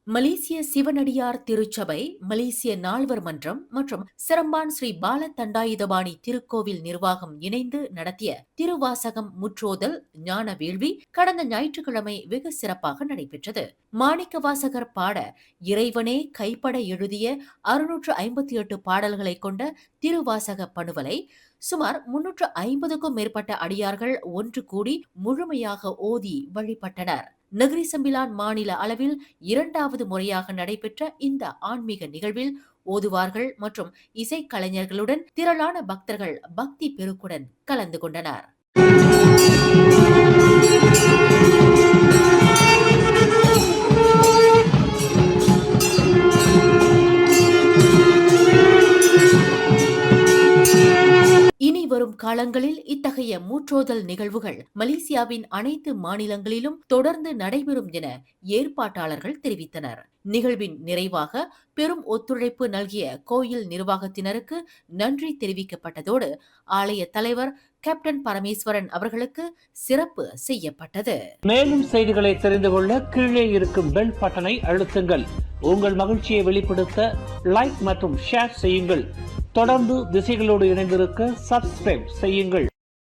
மலேசிய சிவனடியார் திருச்சபை, மலேசிய நால்வர் மன்றம் மற்றும் சிரம்பான் ஸ்ரீ பால தண்டாயுதபாணி திருக்கோவில் நிர்வாகம் இணைந்து நடத்திய திருவாசகம் முற்றோதல் ஞான வேள்வி கடந்த ஞாயிற்றுக்கிழமை வெகு சிறப்பாக நடைபெற்றது. மாணிக்க வாசகர் பாட இறைவனே கைப்பட எழுதிய 658 பாடல்களை கொண்ட திருவாசக பணுவலை சுமார் 350க்கும் மேற்பட்ட அடியார்கள் ஒன்று கூடி முழுமையாக ஓதி வழிபட்டனர். நகரி சம்பிலான் மாநில அளவில் 2வது முறையாக நடைபெற்ற இந்த ஆன்மீக நிகழ்வில் ஓதுவார்கள் மற்றும் இசைக்கலைஞர்களுடன் திரளான பக்தர்கள் பக்தி பெருக்குடன் கலந்து கொண்டனர். இனி வரும் காலங்களில் இத்தகைய மூற்றோதல் நிகழ்வுகள் மலேசியாவின் அனைத்து மாநிலங்களிலும் தொடர்ந்து நடைபெறும் என ஏற்பாட்டாளர்கள் தெரிவித்தனர். நிகழ்வின் நிறைவாக பெரும் ஒத்துழைப்பு நல்கிய கோயில் நிர்வாகத்தினருக்கு நன்றி தெரிவிக்கப்பட்டதோடு ஆலய தலைவர் கேப்டன் பரமேஸ்வரன் அவர்களுக்கு சிறப்பு செய்யப்பட்டது. மேலும் செய்திகளை தெரிந்து கொள்ள கீழே இருக்கும் பெல் பட்டனை அழுத்துங்கள். உங்கள் மகிழ்ச்சியை வெளிப்படுத்த லைக் மற்றும் ஷேர் செய்யுங்கள். தொடர்ந்து திசைகளோடு இணைந்திருக்க சப்ஸ்கிரைப் செய்யுங்கள்.